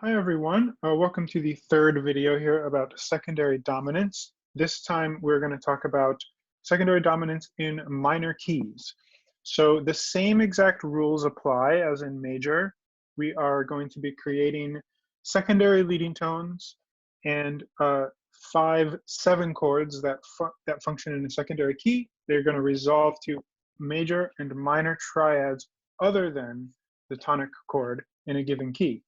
Hi everyone, welcome to the third video here about secondary dominance. This time we're going to talk about secondary dominance in minor keys. So the same exact rules apply as in major. We are going to be creating secondary leading tones and 5/7 chords that function in a secondary key. They're going to resolve to major and minor triads other than the tonic chord in a given key.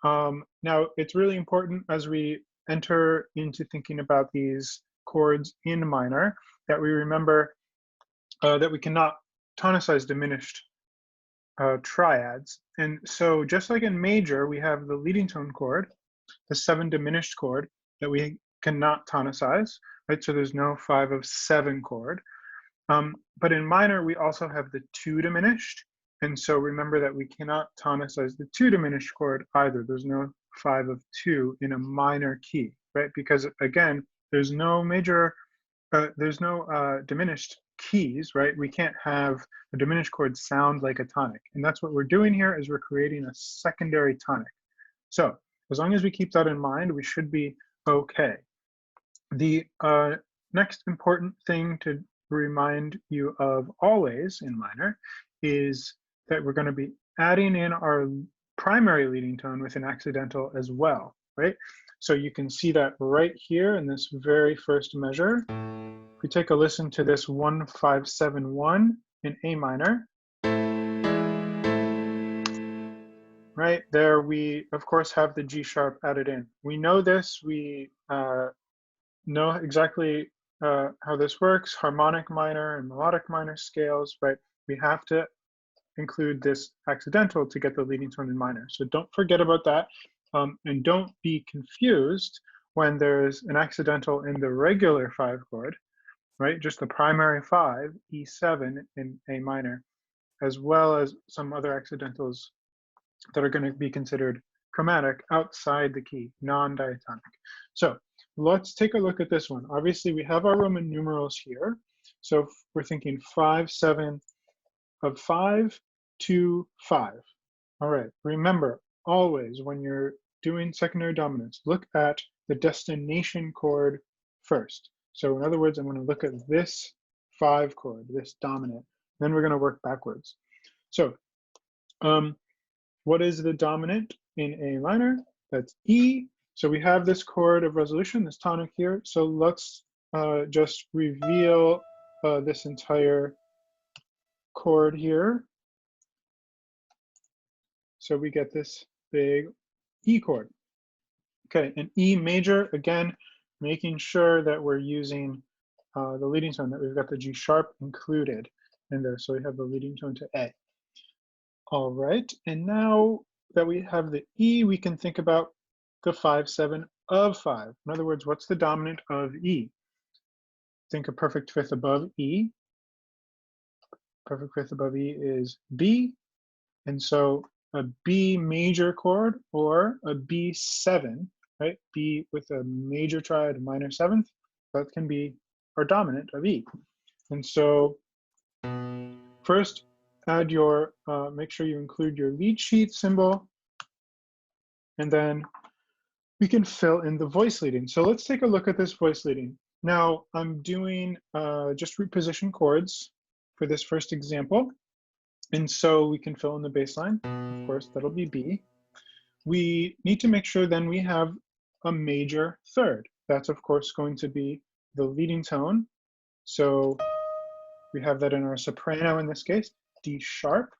Now, it's really important as we enter into thinking about these chords in minor that we remember that we cannot tonicize diminished triads. And so just like in major, we have the leading tone chord, the 7 diminished chord that we cannot tonicize, right? So there's no 5/7 chord. But in minor, we also have the 2 diminished. And so remember that we cannot tonicize the 2 diminished chord either. There's no 5/2 in a minor key, right? Because again, there's no diminished keys, right? We can't have a diminished chord sound like a tonic. And that's what we're doing here is we're creating a secondary tonic. So as long as we keep that in mind, we should be okay. The next important thing to remind you of always in minor is that we're going to be adding in our primary leading tone with an accidental as well, right? So you can see that right here in this very first measure. If we take a listen to this 1/5/7/1 in A minor, right there we of course have the G sharp added in. We know this, we know exactly how this works, harmonic minor and melodic minor scales, right? We have to include this accidental to get the leading tone in minor. So don't forget about that, and don't be confused when there's an accidental in the regular 5 chord, right? Just the primary 5, E7 in A minor, as well as some other accidentals that are going to be considered chromatic outside the key, non-diatonic. So let's take a look at this one. Obviously, we have our Roman numerals here. So we're thinking 5/7 of 5 to 5. All right, remember, always when you're doing secondary dominance, look at the destination chord first. So in other words, I'm going to look at this 5 chord, this dominant, then we're going to work backwards. So what is the dominant in A minor? That's E. So we have this chord of resolution, this tonic here. So let's just reveal this entire chord here. So we get this big E chord. Okay, and E major, again, making sure that we're using the leading tone, that we've got the G sharp included in there. So we have the leading tone to A. All right, and now that we have the E, we can think about the 5/7 of 5. In other words, what's the dominant of E? Think a perfect fifth above E. Perfect fifth above E is B. And so a B major chord or a B7, right? B with a major triad, minor 7th, that can be our dominant of E. And so first, add your, make sure you include your lead sheet symbol, and then we can fill in the voice leading. So let's take a look at this voice leading. Now I'm doing just reposition chords for this first example. And so we can fill in the bass line. Of course, that'll be B. We need to make sure then we have a major third. That's of course going to be the leading tone. So we have that in our soprano in this case, D sharp.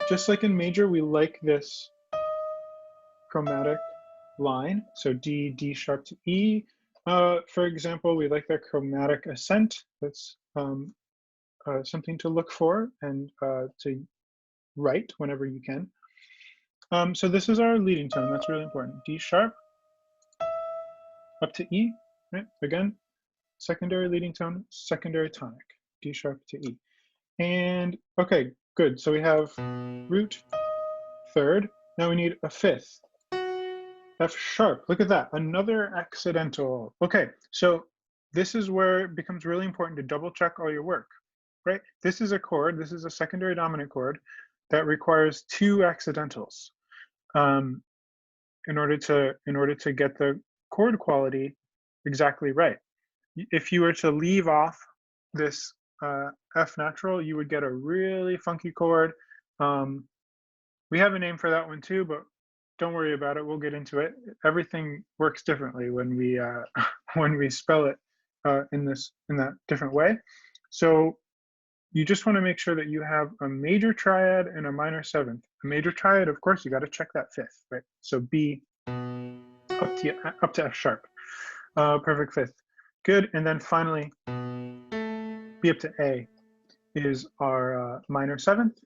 Just like in major, we like this chromatic line. So D, D sharp to E. For example, we like that chromatic ascent. That's something to look for and to write whenever you can. So this is our leading tone. That's really important. D sharp up to E, right? Again, secondary leading tone, secondary tonic, D sharp to E. And okay, good. So we have root, third. Now we need a fifth. F sharp, look at that, another accidental. Okay, so this is where it becomes really important to double check all your work, right? This is a chord, this is a secondary dominant chord that requires 2 accidentals. in order to get the chord quality exactly right. If you were to leave off this F natural, you would get a really funky chord. We have a name for that one too, but don't worry about it. We'll get into it. Everything works differently when we when we spell it in that different way. So you just want to make sure that you have a major triad and a minor seventh. A major triad, of course, you got to check that fifth, right? So B up to F sharp. Perfect fifth. Good. And then finally, B up to A is our minor seventh.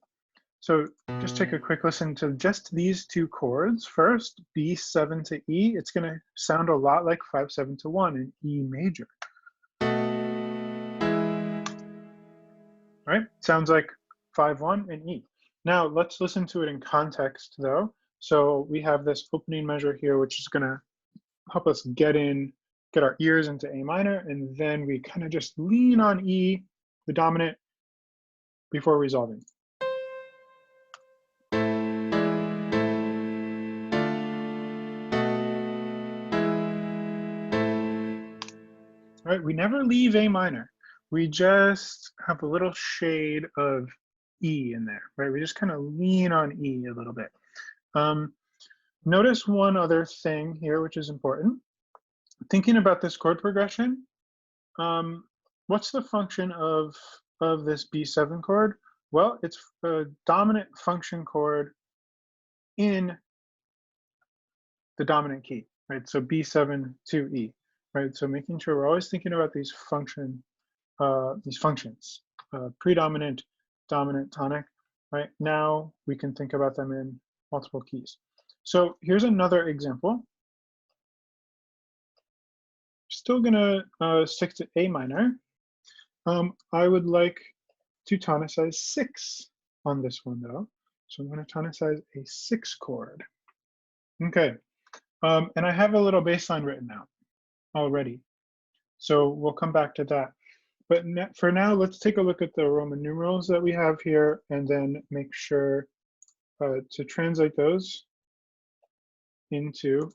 So just take a quick listen to just these two chords. First, B7 to E. It's going to sound a lot like 5/7 to 1 in E major. Right? Sounds like 5/1 in E. Now let's listen to it in context though. So we have this opening measure here, which is going to help us get our ears into A minor, and then we kind of just lean on E, the dominant, before resolving. Right? We never leave A minor. We just have a little shade of E in there, right? We just kind of lean on E a little bit. Notice one other thing here, which is important. Thinking about this chord progression, what's the function of this B7 chord? Well, it's a dominant function chord in the dominant key, right? So B7 to E, right? So making sure we're always thinking about these functions, predominant, dominant, tonic, right? Now we can think about them in multiple keys. So here's another example. Still gonna stick to A minor. I would like to tonicize 6 on this one though. So I'm gonna tonicize a 6 chord. Okay, and I have a little bass line written out already. So we'll come back to that. But for now, let's take a look at the Roman numerals that we have here and then make sure to translate those into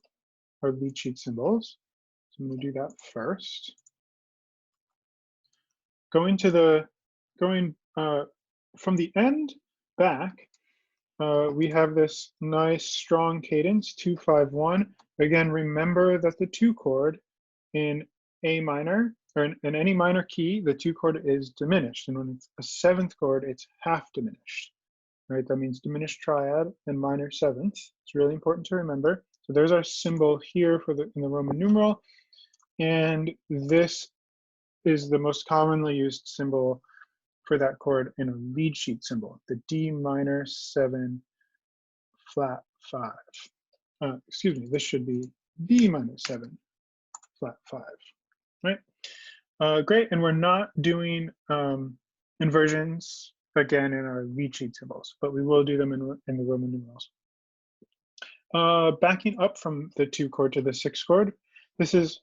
our lead sheet symbols. So I'm going to do that first. Going from the end back, we have this nice strong cadence, 2-5-1. Again, remember that the 2 chord in A minor, or in any minor key, the 2 chord is diminished. And when it's a 7th chord, it's half diminished, right? That means diminished triad and minor 7th. It's really important to remember. So there's our symbol here in the Roman numeral. And this is the most commonly used symbol for that chord in a lead sheet symbol, the D minor 7 flat 5. Excuse me, this should be D minor 7 flat 5, right? Great, and we're not doing inversions again in our lead sheet symbols, but we will do them in the Roman numerals. Backing up from the 2 chord to the 6 chord, this is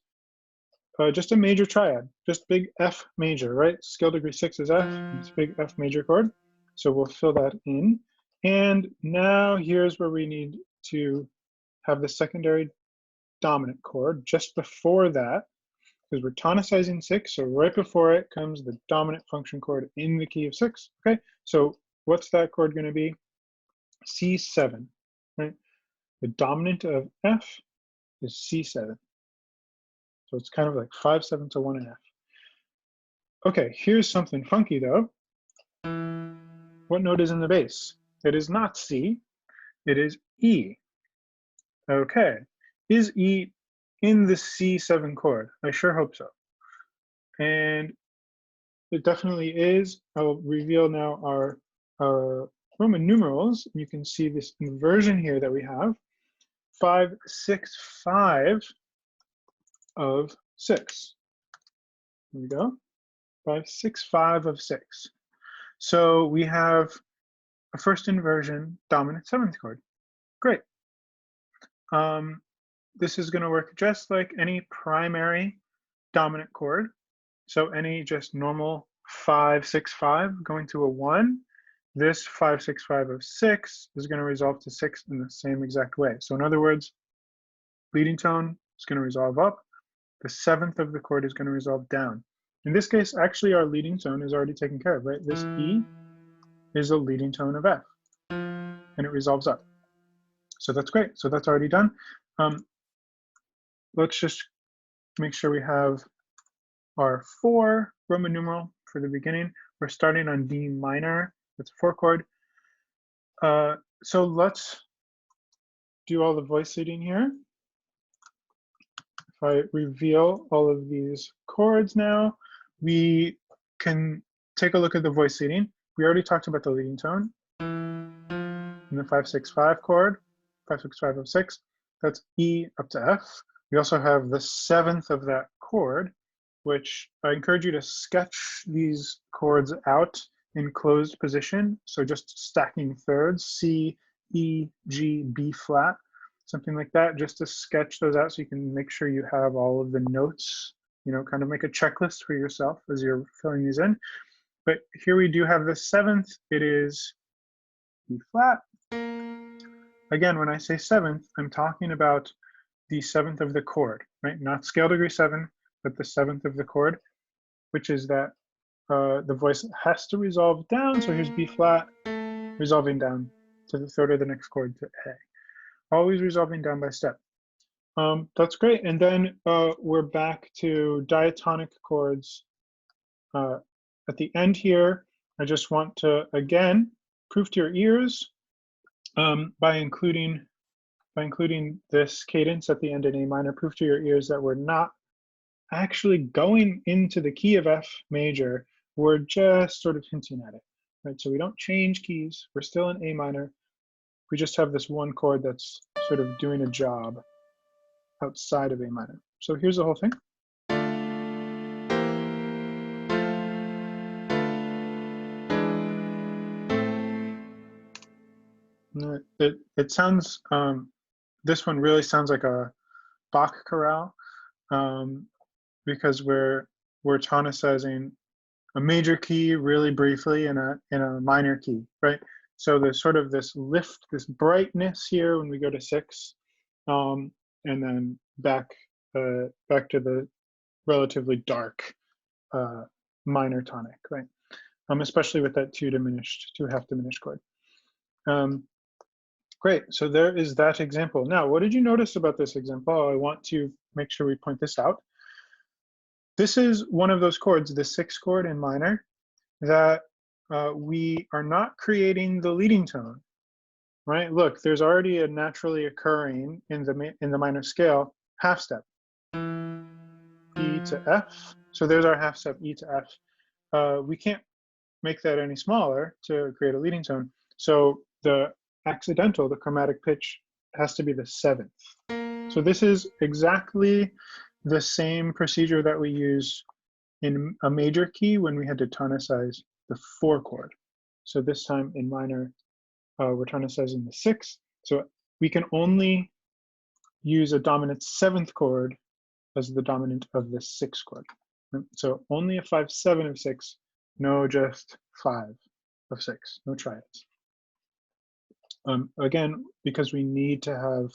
just a major triad, just big F major, right? Scale degree 6 is F, it's big F major chord. So we'll fill that in. And now here's where we need to have the secondary dominant chord just before that, because we're tonicizing 6, so right before it comes the dominant function chord in the key of 6, okay? So what's that chord gonna be? C7, right? The dominant of F is C7. So it's kind of like 5/7 to 1 in F. Okay, here's something funky though. What note is in the bass? It is not C, it is E. Okay, is E in the C7 chord? I sure hope so. And it definitely is. I'll reveal now our Roman numerals. You can see this inversion here that we have. 5, 6, 5 of 6. Here we go. 5, 6, 5 of 6. So we have a first inversion dominant 7th chord. Great. This is going to work just like any primary dominant chord. So any just normal 5, 6, 5 going to a 1. this 565 of 6 is going to resolve to 6 in the same exact way. So in other words, leading tone is going to resolve up. The 7th of the chord is going to resolve down. In this case, actually, our leading tone is already taken care of, right? This E is a leading tone of F, and it resolves up. So that's great. So that's already done. Let's just make sure we have our 4 Roman numeral for the beginning. We're starting on D minor. It's a 4 chord. So let's do all the voice leading here. If I reveal all of these chords now, we can take a look at the voice leading. We already talked about the leading tone in the 565 chord, 565 of 6. That's E up to F. We also have the 7th of that chord, which I encourage you to sketch these chords out in closed position. So just stacking thirds, C, E, G, B flat, something like that, just to sketch those out so you can make sure you have all of the notes, you know, kind of make a checklist for yourself as you're filling these in. But here we do have the 7th. It is B flat. Again, when I say 7th, I'm talking about the 7th of the chord, right? Not scale degree 7, but the 7th of the chord, which is that the voice has to resolve down. So here's B flat, resolving down to the 3rd of the next chord to A. Always resolving down by step. That's great. And then we're back to diatonic chords. At the end here, I just want to, again, prove to your ears by including this cadence at the end in A minor, prove to your ears that we're not actually going into the key of F major. We're just sort of hinting at it, right? So we don't change keys. We're still in A minor. We just have this one chord that's sort of doing a job outside of A minor. So here's the whole thing. It sounds, this one really sounds like a Bach chorale because we're tonicizing a major key really briefly in a minor key, right? So there's sort of this lift, this brightness here when we go to 6, and then back to the relatively dark minor tonic, right? Especially with that 2 half diminished chord. Great, so there is that example. Now, what did you notice about this example? I want to make sure we point this out. This is one of those chords, the 6th chord in minor, that we are not creating the leading tone, right? Look, there's already a naturally occurring in the minor scale half step, E to F. So there's our half step, E to F. We can't make that any smaller to create a leading tone. So the accidental, the chromatic pitch, has to be the 7th. So this is exactly the same procedure that we use in a major key when we had to tonicize the 4 chord. So this time in minor, we're tonicizing the 6th. So we can only use a dominant 7th chord as the dominant of the 6th chord. So only a 5/7 of 6, no just 5 of 6, no triads. Again, because we need to have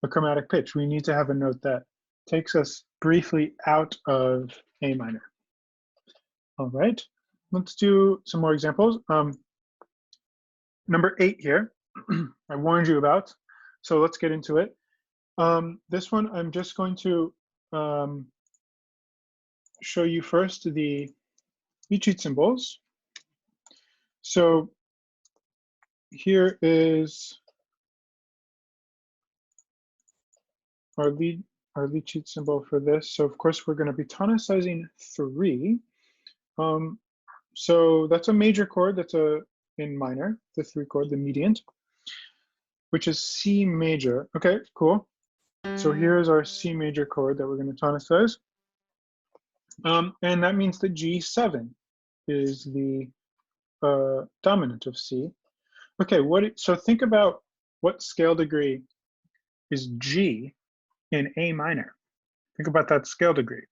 a chromatic pitch, we need to have a note that takes us briefly out of A minor. All right, let's do some more examples. Number 8 here, I warned you about, so let's get into it. This one, I'm just going to show you first the lead sheet symbols. So here is our lead sheet symbol for this. So of course, we're going to be tonicizing 3. So that's a major chord, that's in minor, the 3 chord, the mediant, which is C major. Okay, cool. So here's our C major chord that we're going to tonicize. And that means that G7 is the dominant of C. Okay, so think about what scale degree is G in A minor. Think about that scale degree.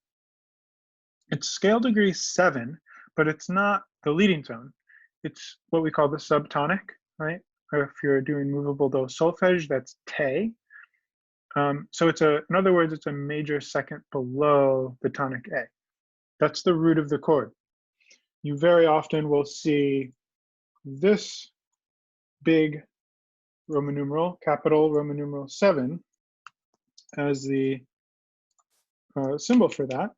It's scale degree 7, but it's not the leading tone. it's what we call the subtonic, right? Or if you're doing movable do solfege, that's te. So in other words, it's a major second below the tonic A. That's the root of the chord. You very often will see this big Roman numeral, capital Roman numeral 7, as the symbol for that.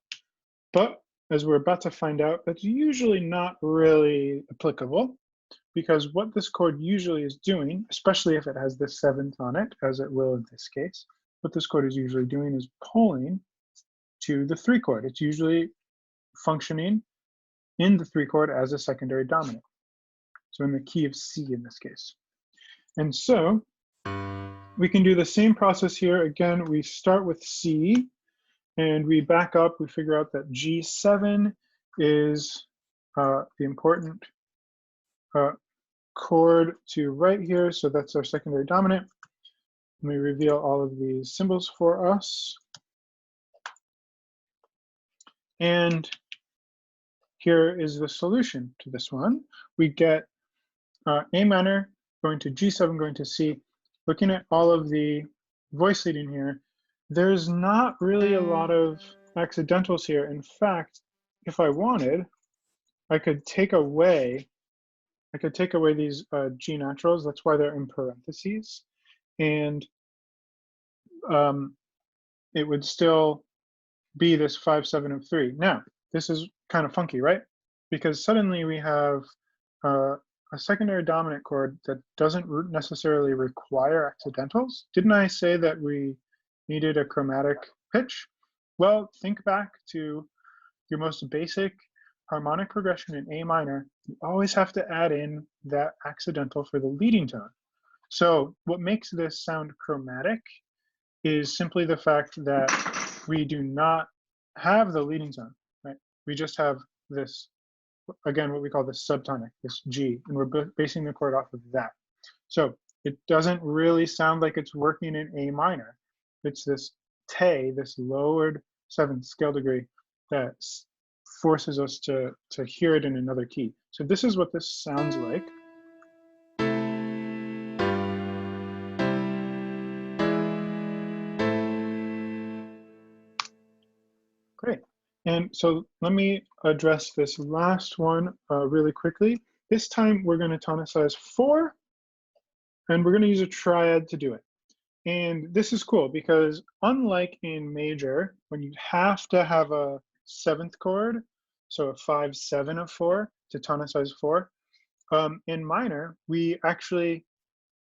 But as we're about to find out, that's usually not really applicable, because what this chord usually is doing, especially if it has the 7th on it, as it will in this case, what this chord is usually doing is pulling to the 3 chord. It's usually functioning in the 3 chord as a secondary dominant. So in the key of C in this case. And so we can do the same process here. Again, we start with C and we back up. We figure out that G7 is the important chord to write here. So that's our secondary dominant. Let me reveal all of these symbols for us. And here is the solution to this one. We get A minor going to G7 going to C. Looking at all of the voice leading here, there's not really a lot of accidentals here. In fact, if I wanted, I could take away these G naturals. That's why they're in parentheses. And it would still be this 5, 7 of 3. Now, this is kind of funky, right? Because suddenly we have a secondary dominant chord that doesn't necessarily require accidentals. Didn't I say that we needed a chromatic pitch? Well, think back to your most basic harmonic progression in A minor. You always have to add in that accidental for the leading tone. So what makes this sound chromatic is simply the fact that we do not have the leading tone, right? We just have this, again, what we call the subtonic, this G, and we're basing the chord off of that. So it doesn't really sound like it's working in A minor. It's this te, this lowered 7th scale degree, that forces us to hear it in another key. So this is what this sounds like. Great. And so let me address this last one really quickly. This time we're going to tonicize 4, and we're going to use a triad to do it. And this is cool because unlike in major, when you have to have a 7th chord, so a 5, 7 of 4 to tonicize 4, in minor, we actually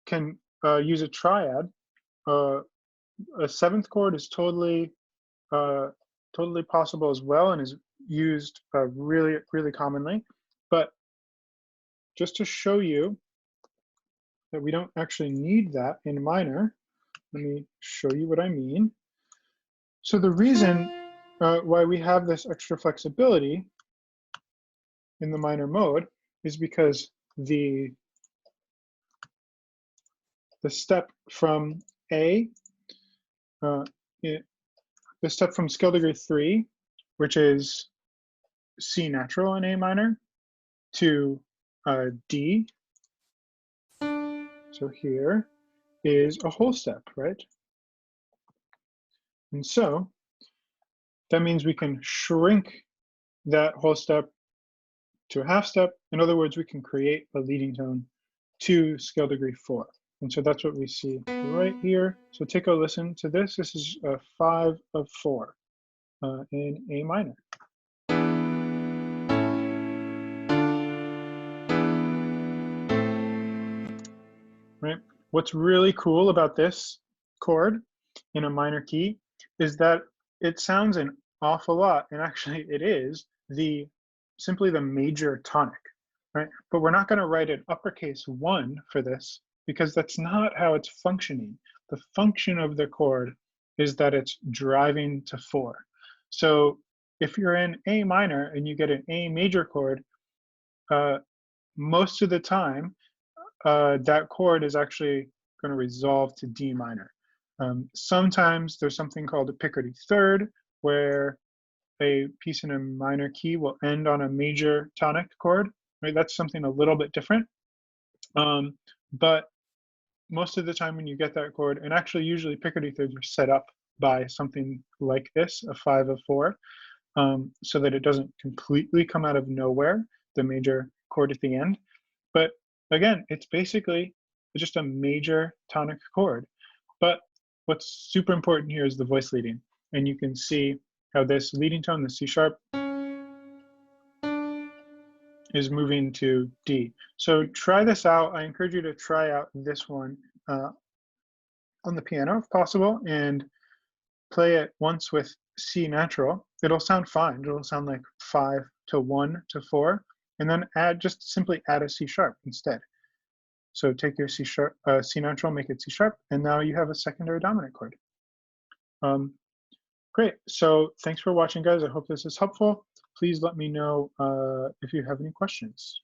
can use a triad. A 7th chord is totally possible as well and is used really, really commonly. But just to show you that we don't actually need that in minor, let me show you what I mean. So the reason why we have this extra flexibility in the minor mode is because the step from A, the step from scale degree 3, which is C natural in A minor, to D, so here is a whole step, right? And so that means we can shrink that whole step to a half step. In other words, we can create a leading tone to scale degree 4. And so that's what we see right here. So take a listen to this. This is a 5 of 4 in A minor. Right? What's really cool about this chord in a minor key is that it sounds an awful lot, and actually it is simply the major tonic, right? But we're not going to write an uppercase 1 for this because that's not how it's functioning. The function of the chord is that it's driving to 4. So if you're in A minor and you get an A major chord, most of the time, that chord is actually going to resolve to D minor. Sometimes there's something called a Picardy third, where a piece in a minor key will end on a major tonic chord, right? That's something a little bit different. But most of the time when you get that chord, and actually usually Picardy thirds are set up by something like this, a 5 of 4, so that it doesn't completely come out of nowhere, the major chord at the end. But again, it's basically just a major tonic chord. But what's super important here is the voice leading. And you can see how this leading tone, the C sharp, is moving to D. So try this out. I encourage you to try out this one on the piano if possible, and play it once with C natural. It'll sound fine. It'll sound like 5 to 1 to 4, and then just simply add a C sharp instead. So take your C sharp, C natural, make it C sharp, and now you have a secondary dominant chord. Great. So thanks for watching, guys. I hope this is helpful. Please let me know if you have any questions.